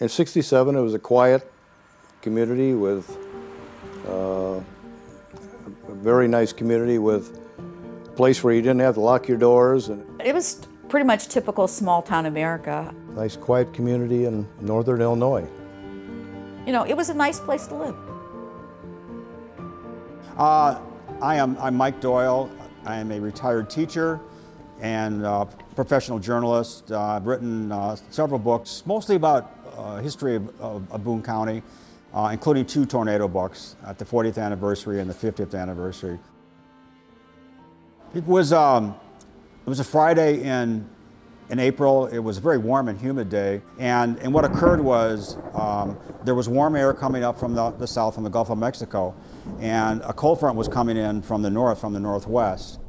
In '67, it was a quiet community with a very nice community with a place where you didn't have to lock your doors. And it was pretty much typical small town America. Nice quiet community in northern Illinois. You know, it was a nice place to live. I'm Mike Doyle. I am a retired teacher and professional journalist. I've written several books, mostly about history of Boone County, including 2 tornado books at the 40th anniversary and the 50th anniversary. It was a Friday in April. It was a very warm and humid day, and what occurred was there was warm air coming up from the south, from the Gulf of Mexico, and a cold front was coming in from the north, from the northwest.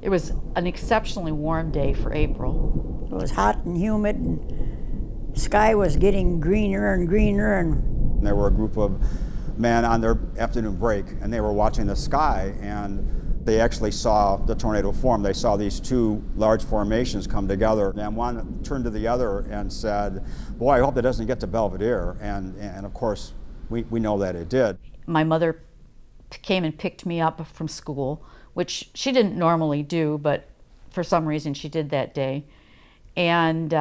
It was an exceptionally warm day for April. It was hot and humid, and the sky was getting greener and greener. And there were a group of men on their afternoon break, and they were watching the sky, and they actually saw the tornado form. They saw these 2 large formations come together, and one turned to the other and said, "Boy, I hope it doesn't get to Belvedere." And of course, we know that it did. My mother came and picked me up from school, which she didn't normally do, but for some reason she did that day. And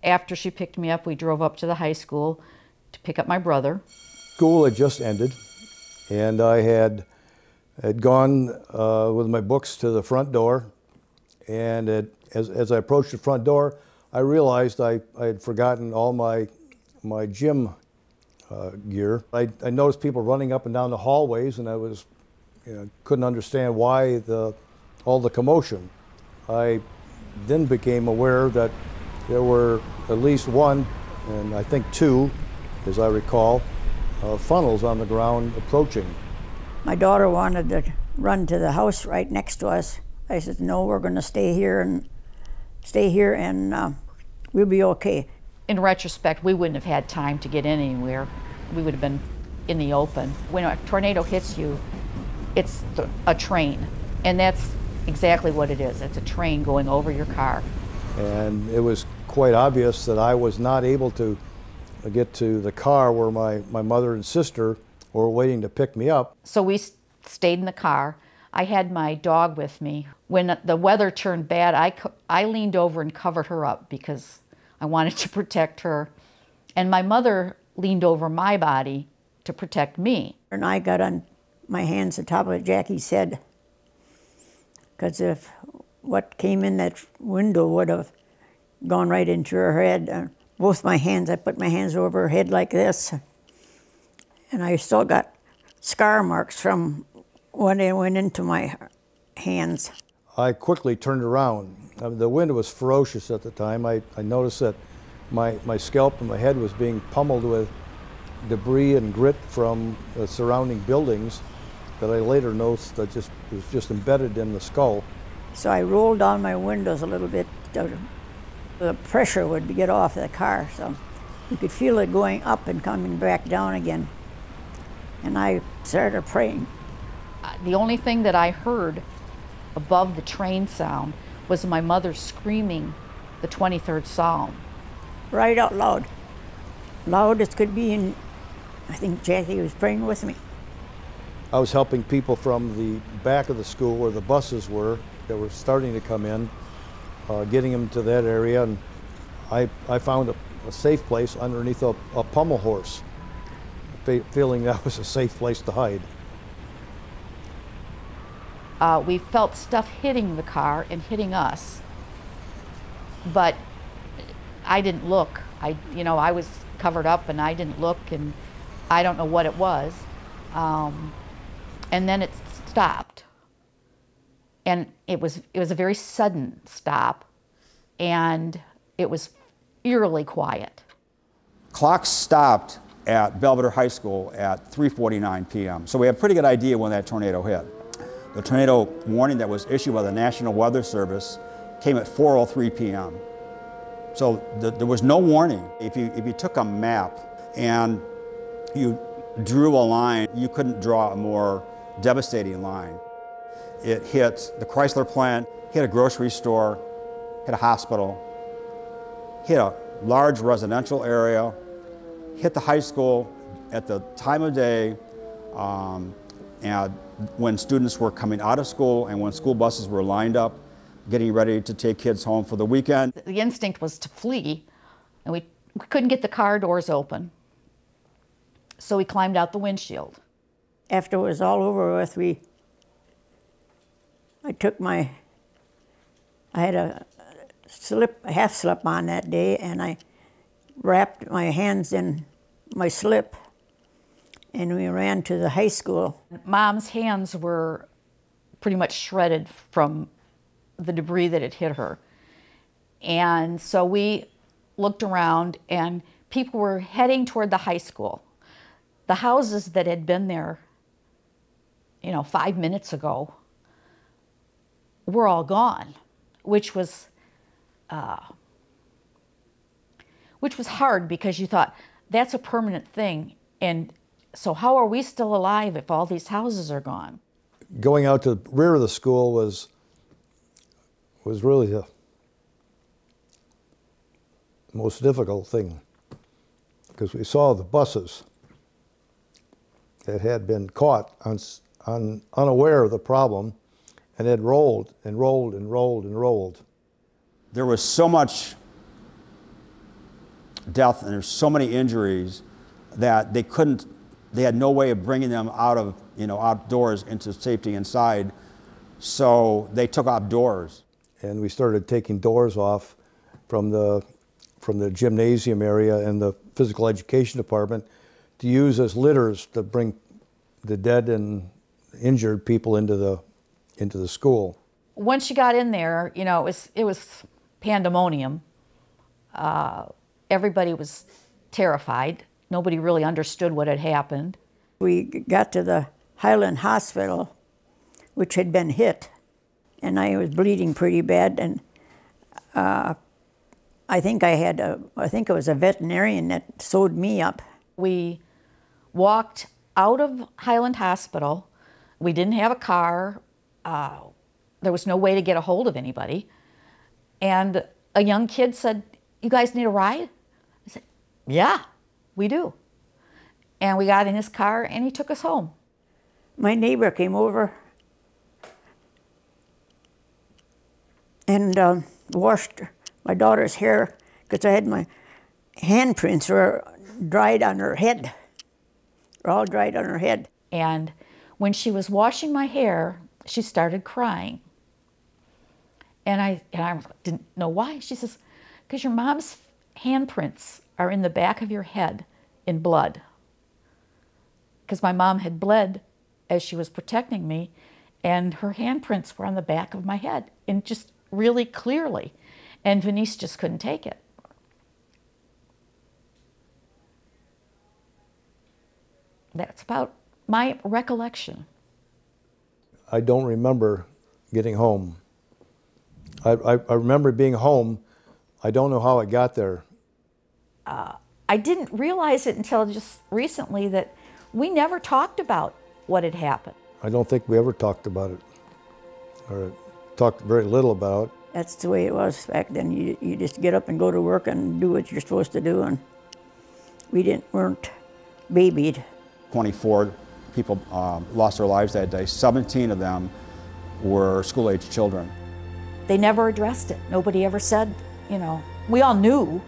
after she picked me up, we drove up to the high school to pick up my brother. School had just ended, and I had gone with my books to the front door, and as I approached the front door, I realized I had forgotten all my gym gear. I noticed people running up and down the hallways, and I was, couldn't understand why all the commotion. I then became aware that there were at least 1, and I think 2, as I recall, funnels on the ground approaching. my daughter wanted to run to the house right next to us. I said, no, we're going to stay here and we'll be okay. In retrospect, we wouldn't have had time to get in anywhere. We would have been in the open. When a tornado hits you, it's a train, and that's exactly what it is. It's a train going over your car. And it was quite obvious that I was not able to get to the car where my mother and sister were waiting to pick me up. So we stayed in the car. I had my dog with me. When the weather turned bad, I leaned over and covered her up because I wanted to protect her. And my mother leaned over my body to protect me. And I got on my hands on top of Jackie's head, because if what came in that window would have gone right into her head. Both my hands, I put my hands over her head like this, and I still got scar marks from when it went into my hands. I quickly turned around. The wind was ferocious at the time. I noticed that my scalp and my head was being pummeled with debris and grit from the surrounding buildings that I later noticed that was just embedded in the skull. So I rolled down my windows a little bit. The pressure would get off the car, so you could feel it going up and coming back down again. And I started praying. The only thing that I heard above the train sound was my mother screaming the 23rd Psalm. Right out loud. Loud as could be, and I think Jackie was praying with me. I was helping people from the back of the school where the buses were that were starting to come in, getting them to that area, and I found a safe place underneath a pommel horse, feeling that was a safe place to hide. We felt stuff hitting the car and hitting us, but I didn't look. I was covered up and I didn't look, and I don't know what it was. And then it stopped. And it was a very sudden stop, and it was eerily quiet. Clocks stopped at Belvedere High School at 3:49 p.m. So we have a pretty good idea when that tornado hit. The tornado warning that was issued by the National Weather Service came at 4:03 p.m. So there was no warning. If you took a map and you drew a line, you couldn't draw a more devastating line. It hit the Chrysler plant, hit a grocery store, hit a hospital, hit a large residential area, hit the high school at the time of day and when students were coming out of school and when school buses were lined up, getting ready to take kids home for the weekend. The instinct was to flee, and we couldn't get the car doors open. So we climbed out the windshield. After it was all over with, I had a half slip on that day, and I wrapped my hands in my slip, and we ran to the high school. Mom's hands were pretty much shredded from the debris that had hit her. And so we looked around, and people were heading toward the high school. The houses that had been there, 5 minutes ago, were all gone, which was hard because you thought, that's a permanent thing. And so how are we still alive if all these houses are gone? Going out to the rear of the school was really the most difficult thing, because we saw the buses that had been caught unaware of the problem and had rolled and rolled and rolled and rolled. There was so much death and there's so many injuries that they had no way of bringing them out of, outdoors into safety inside. So they took off doors. And we started taking doors off from the gymnasium area and the physical education department to use as litters to bring the dead and injured people into the school. Once you got in there, it was pandemonium. Everybody was terrified. Nobody really understood what had happened. We got to the Highland Hospital, which had been hit, and I was bleeding pretty bad, and I think it was a veterinarian that sewed me up. We walked out of Highland Hospital. We didn't have a car. There was no way to get a hold of anybody. And a young kid said, "You guys need a ride?" I said, "Yeah, we do." And we got in his car and he took us home. My neighbor came over and washed my daughter's hair because I had my handprints were dried on her head. Were all dried on her head. And when she was washing my hair, she started crying. And I didn't know why. She says, "Because your mom's handprints are in the back of your head in blood." Because my mom had bled as she was protecting me, and her handprints were on the back of my head, and just really clearly. And Venice just couldn't take it. That's about my recollection. I don't remember getting home. I remember being home. I don't know how I got there. I didn't realize it until just recently that we never talked about what had happened. I don't think we ever talked about it, or talked very little about it. That's the way it was back then. You just get up and go to work and do what you're supposed to do, and we weren't babied. 24 people lost their lives that day. 17 of them were school-age children. They never addressed it. Nobody ever said, we all knew,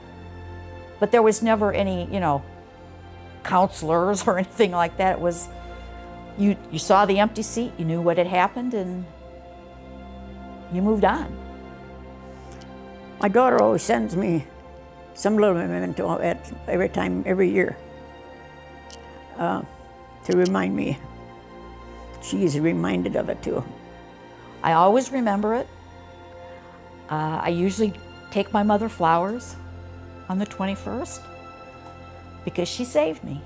but there was never any, counselors or anything like that. It was, you saw the empty seat, you knew what had happened, and you moved on. My daughter always sends me some little memento every year to remind me. She is reminded of it too. I always remember it. I usually take my mother flowers on the 21st because she saved me.